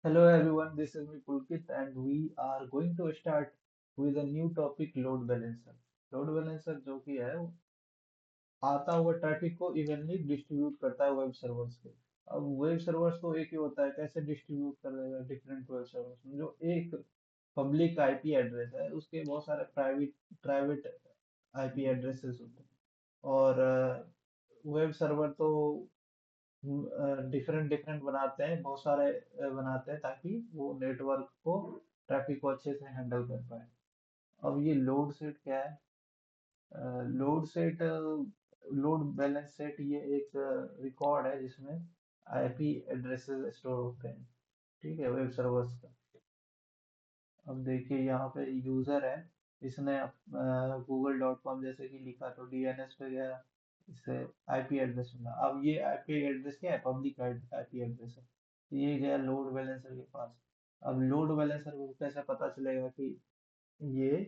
Hello everyone, this is me Pulkit and we are going to start with a new topic load balancer. Load balancer जो कि है वो आता हुआ traffic को इवनली डिस्ट्रीब्यूट करता है वेब सर्वर्स के। अब वेब सर्वर्स तो एक ही होता है, कैसे डिस्ट्रीब्यूट कर देगा डिफरेंट वेब सर्वर्स में। जो एक पब्लिक आईपी एड्रेस है उसके बहुत सारे प्राइवेट प्राइवेट आईपी एड्रेसेस होते हैं। और वेब सर्वर तो डिफरेंट डिफरेंट बनाते हैं, बहुत सारे बनाते हैं ताकि वो नेटवर्क को ट्रैफिक को अच्छे से हैंडल कर पाए। अब ये लोड सेट क्या है? Load set load balance set ये एक रिकॉर्ड है जिसमें आईपी एड्रेसेस स्टोर होते हैं। ठीक है, वेब सर्वर्स का। अब देखिए यहाँ पे यूजर है, इसने google.com जैसे कि लिखा तो डीएनएस पे गया, इससे आईपी एड्रेस मिला। अब ये आईपी एड्रेस क्या है? पब्लिक आईपी एड्रेस है। ये गया लोड बैलेंसर के पास। अब लोड बैलेंसर को कैसे पता चलेगा कि ये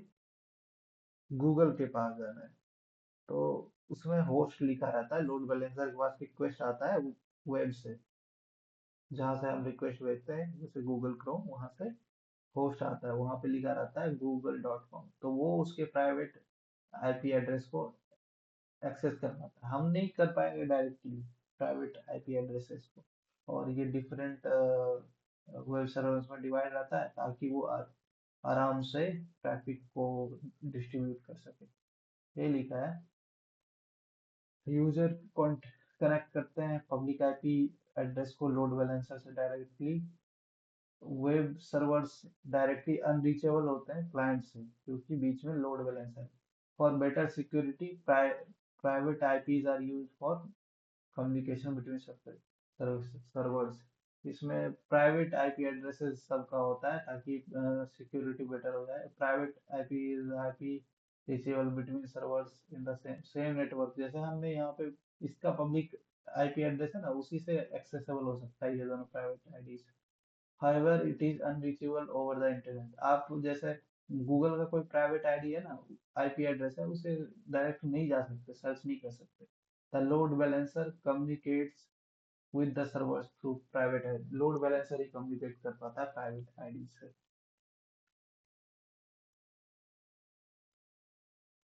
गूगल के पास जाना है? तो उसमें होस्ट लिखा रहता है, लोड बैलेंसर के पास रिक्वेस्ट आता है वेब से, जहाँ से हम रिक्वेस्ट भेजते हैं जैसे गूगल क्रोम, वहां से होस्ट आता है, वहां पे लिखा रहता है google.com। तो वो उसके प्राइवेट आईपी एड्रेस को एक्सेस कर पाता है, हम नहीं कर पाएंगे डायरेक्टली प्राइवेट आईपी एड्रेसेस को। और ये डिफरेंट वेब सर्वर्स में डिवाइड रहता है ताकि वो आराम से ट्रैफिक को डिस्ट्रीब्यूट कर सके। ये लिखा है, यूजर कनेक्ट करते हैं पब्लिक आईपी एड्रेस को लोड बैलेंसर से directly. Web servers directly unreachable होते हैं क्लाइंट से क्योंकि बीच में लोड बैलेंसर है। For better security private IPs are use for communication between servers. इसमें प्राइवेट आईपी एड्रेसेस सबका होता है ताकि सिक्योरिटी बेटर हो जाए। Private IP is IP reachable between servers in the same same network. जैसे हमने यहाँ पे इसका पब्लिक आईपी एड्रेस है ना, उसी से एक्सेसिबल हो सकता है ये दोनों private ID. However, it is unreachable over the internet। आप जैसे गूगल का कोई प्राइवेट आईडी है ना, आईपी एड्रेस है, उसे डायरेक्ट नहीं जा सकते, सर्च नहीं कर सकते। The load balancer communicates with the servers through private ID. Load balancer he communicate कर पाता है प्राइवेट आईडी से।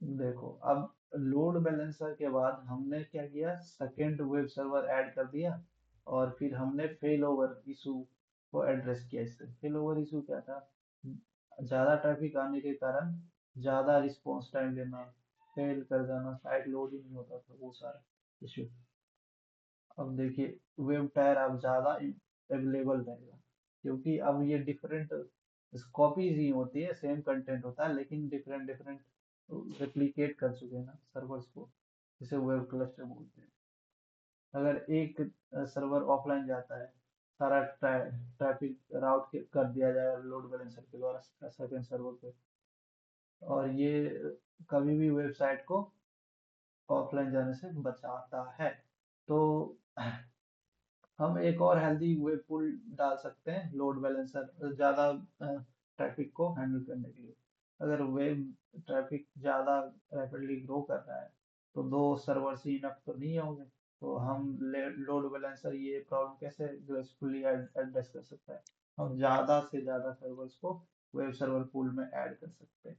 देखो, अब लोड बैलेंसर के बाद हमने क्या किया, सेकेंड वेब सर्वर ऐड कर दिया। और फिर हमने फेल ओवर इशू को एड्रेस किया। इससे फेल ओवर इशू क्या था? ज्यादा ट्रैफिक आने के कारण ज्यादा रिस्पॉन्स टाइम लेना, फेल कर जाना, साइट लोड ही नहीं होता था, वो सारा इशू। अब देखिए, वेब टायर अब ज्यादा अवेलेबल रहेगा क्योंकि अब ये डिफरेंट कॉपीज ही होती है, सेम कंटेंट होता है लेकिन डिफरेंट डिफरेंट रेप्लिकेट कर चुके हैं ना सर्वर्स को, जिसे वेब क्लस्टर बोलते हैं। अगर एक सर्वर ऑफलाइन जाता है, सारा ट्रैफिक राउट कर दिया जाएगा लोड बैलेंसर के द्वारा सेकंड सर्वर पे, और ये कभी भी वेबसाइट को ऑफलाइन जाने से बचाता है। तो हम एक और हेल्दी वेब पुल डाल सकते हैं लोड बैलेंसर ज्यादा ट्रैफिक को हैंडल करने के लिए। अगर वेब ट्रैफिक ज्यादा रैपिडली ग्रो कर रहा है तो दो सर्वर्स ही इनफ तो नहीं होंगे। तो हम लोड बैलेंसर ये प्रॉब्लम कैसे ग्रेसफुली एड्रेस कर सकता है? हम ज्यादा से ज्यादा सर्वर्स को वेब सर्वर पूल में ऐड कर सकते हैं,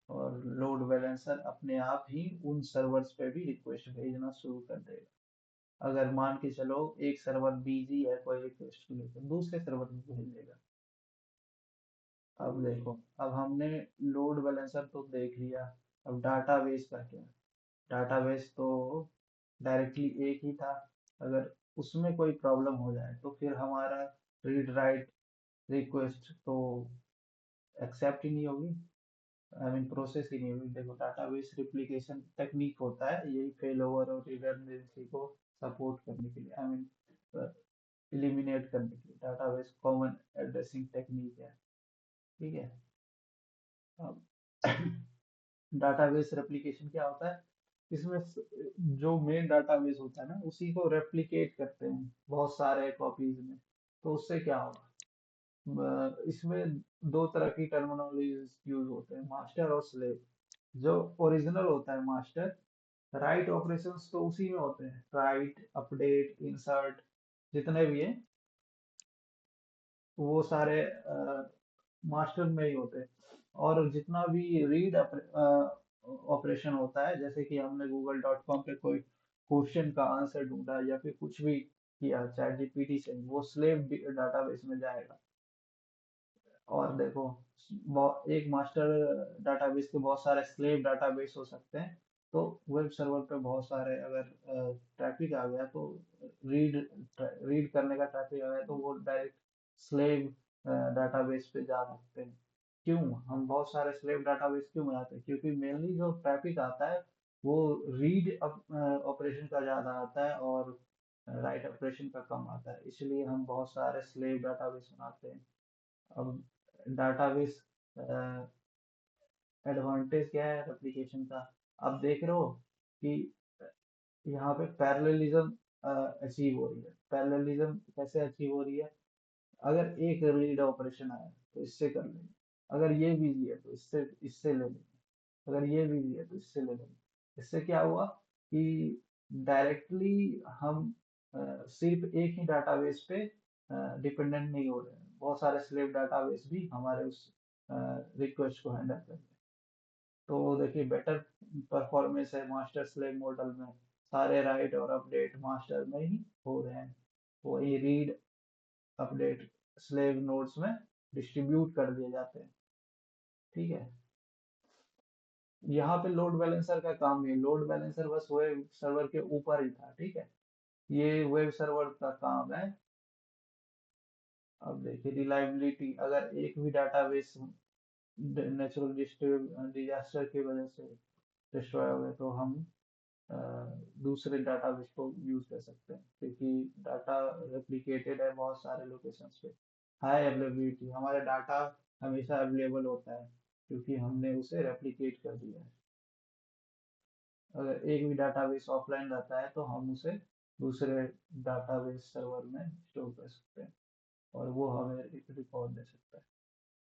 और लोड बैलेंसर अपने आप ही उन सर्वर्स पे भी रिक्वेस्ट भेजना शुरू कर देगा। अगर मान के चलो एक सर्वर बिजी है कोई रिक्वेस्ट को लेकर, दूसरे सर्वर में भेज देगा। अब देखो, अब हमने लोड बैलेंसर तो देख लिया। अब डाटाबेस का क्या? डाटाबेस तो डायरेक्टली एक ही था। अगर उसमें कोई प्रॉब्लम हो जाए तो फिर हमारा रीड राइट रिक्वेस्ट तो एक्सेप्ट ही नहीं होगी, आई मीन प्रोसेस ही नहीं होगी। देखो, डाटाबेस रिप्लिकेशन टेक्निक होता है यही फेल ओवर और रिडंडेंसी को सपोर्ट करने के लिए, आई मीन एलिमिनेट करने के लिए डाटाबेस कॉमन एड्रेसिंग टेक्निक है। ठीक है। अब डाटाबेस रेप्लिकेशन क्या होता है? इसमें जो मेन डाटाबेस होता है ना, उसी को रेप्लिकेट करते हैं बहुत सारे कॉपीज में। तो उससे क्या होगा? इसमें दो तरह की टर्मिनोलॉजीज यूज होते हैं, मास्टर और स्लेव। जो ओरिजिनल होता है मास्टर, राइट ऑपरेशंस तो उसी में होते हैं, राइट, अपडेट, इंसर्ट, जितने भी हैं वो सारे मास्टर में ही होते हैं। और जितना भी रीड ऑपरेशन होता है, जैसे कि हमने google.com पे कोई क्वेश्चन का आंसर ढूंढा या फिर कुछ भी किया चैट जीपीटी से, वो स्लेव डाटाबेस में जाएगा। और देखो, एक मास्टर डाटाबेस के बहुत सारे स्लेव डाटाबेस हो सकते हैं। तो वेब सर्वर पे बहुत सारे अगर ट्रैफिक आ गया तो रीड रीड करने का ट्रैफिक आ गया तो वो डायरेक्ट स्लेव डाटाबेस पे जा सकते हैं। क्यों हम बहुत सारे स्लेव डाटाबेस क्यों बनाते हैं? क्योंकि मेनली जो ट्रैफिक आता है वो रीड ऑपरेशन का ज़्यादा आता है और राइट ऑपरेशन का कम आता है, इसलिए हम बहुत सारे स्लेव डाटाबेस बनाते हैं। अब डाटाबेस एडवांटेज क्या है एप्लीकेशन का? आप देख रहे हो कि यहाँ पे पैरेललिज्म अचीव हो रही है। पैरेललिज्म कैसे अचीव हो रही है? अगर एक रीड ऑपरेशन आया तो इससे कर लेंगे, अगर ये बिजी है तो इससे इससे ले लेंगे, अगर ये बिजी है तो इससे ले लेंगे। इससे क्या हुआ कि डायरेक्टली हम सिर्फ एक ही डाटाबेस पे डिपेंडेंट नहीं हो रहे हैं, बहुत सारे स्लेव डाटाबेस भी हमारे उस रिक्वेस्ट को हैंडल कर रहे हैं। तो देखिए, बेटर परफॉर्मेंस है मास्टर स्लेव मॉडल में। सारे राइट और अपडेट मास्टर में ही हो रहे हैं, वही रीड अपडेट स्लेव नोड्स में डिस्ट्रीब्यूट कर दिए जाते हैं। ठीक है। यहाँ पे लोड बैलेंसर का काम नहीं है, लोड बैलेंसर बस वेब सर्वर के ऊपर ही था। ठीक है, ये वेब सर्वर का काम है। अब देखिए रिलायबिलिटी, अगर एक भी डाटाबेस नेचुरल डिजास्टर की वजह से डिस्ट्रॉय हो गए तो हम अ, दूसरे डाटाबेस को यूज कर सकते हैं, क्योंकि डाटा रेप्लिकेटेड है बहुत सारे लोकेशंस पे। हाई अवेलेबिलिटी, हमारा डाटा हमेशा अवेलेबल होता है क्योंकि हमने उसे रेप्लिकेट कर दिया है। अगर एक भी डाटाबेस ऑफलाइन रहता है तो हम उसे दूसरे डाटाबेस सर्वर में स्टोर कर सकते हैं और वो हमें एक रिकॉर्ड दे सकता है।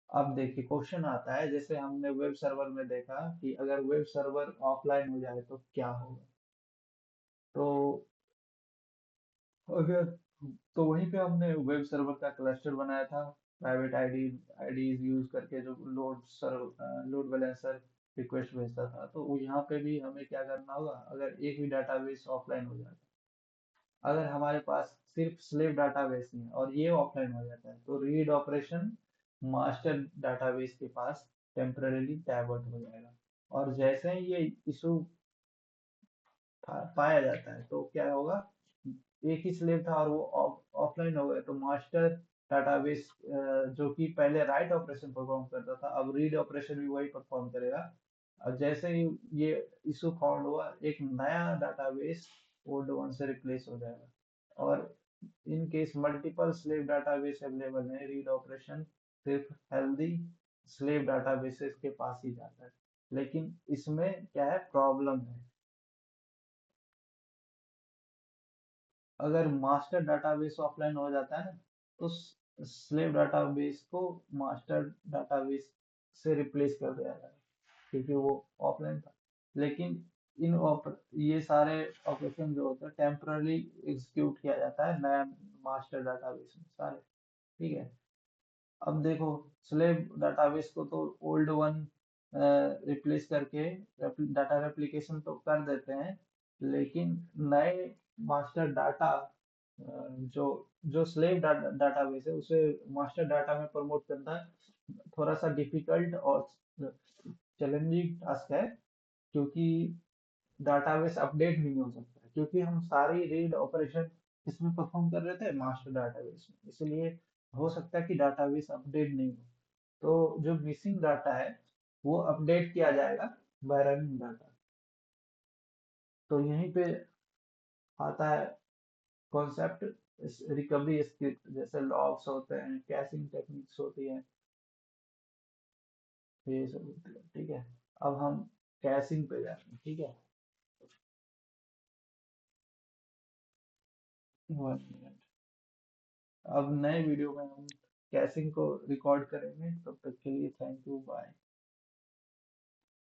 अब देखिए क्वेश्चन आता है, जैसे हमने वेब सर्वर में देखा कि अगर वेब सर्वर ऑफलाइन हो जाए तो क्या होगा। तो अगर तो वहीं पे हमने वेब सर्वर का क्लस्टर बनाया था, प्राइवेट आईडीज यूज करके, जो लोड बैलेंसर रिक्वेस्ट भेजता था। तो यहाँ पे भी हमें क्या करना होगा, अगर एक भी डाटाबेस ऑफलाइन हो जाता है, अगर हमारे पास सिर्फ स्लेव डाटाबेस नहीं है और ये ऑफलाइन हो जाता है, तो रीड ऑपरेशन मास्टर डाटाबेस के पास टेम्पररीली डाइवर्ट हो जाएगा। और जैसे ही ये इशू पाया जाता है तो क्या होगा, एक ही स्लेव था और वो ऑफलाइन हो गया तो मास्टर डाटाबेस जो कि पहले राइट ऑपरेशन परफॉर्म करता था, अब रीड ऑपरेशन भी वही परफॉर्म करेगा। और जैसे ही ये इशू फाउंड हुआ, एक नया डाटाबेस ओल्ड वन से रिप्लेस हो जाएगा। और in case multiple slave database available है, रीड ऑपरेशन सिर्फ हेल्दी स्लेव डाटाबेसेस के पास ही जाता है। लेकिन इसमें क्या है, प्रॉब्लम है। अगर मास्टर डाटाबेस ऑफलाइन हो जाता है ना, तो स्लेव डाटाबेस को मास्टर डाटाबेस से रिप्लेस कर दिया जाएगा, क्योंकि वो ऑफलाइन था। लेकिन ये सारे ऑपरेशन जो होते हैं टेम्पररी एग्जीक्यूट किया जाता है नया मास्टर डाटाबेस में सारे। ठीक है। अब देखो, स्लेव डाटाबेस को तो ओल्ड वन रिप्लेस करके डाटा रेप्लिकेशन तो कर देते हैं, लेकिन नए मास्टर डाटा जो जो स्लेव डाटाबेस है उसे मास्टर डाटा में प्रमोट करना थोड़ा सा डिफिकल्ट और चैलेंजिंग टास्क है, क्योंकि डाटाबेस अपडेट नहीं हो सकता, क्योंकि हम सारी रीड ऑपरेशन इसमें परफॉर्म कर रहे थे मास्टर डाटाबेस में, इसलिए हो सकता है कि डाटाबेस अपडेट नहीं हो। तो जो मिसिंग डाटा है वो अपडेट किया जाएगा बाय रनिंग डाटा। तो यहीं पे आता है कॉन्सेप्ट रिकवरी स्क्रिप्ट, जैसे लॉग्स होते हैं, कैशिंग टेक्निक्स होती हैं, ये सब होती है। ठीक है। अब हम कैशिंग पे जाते हैं। ठीक है। 1 मिनट। अब नए वीडियो में हम कैशिंग को रिकॉर्ड करेंगे, तब तक के लिए थैंक यू, बाय।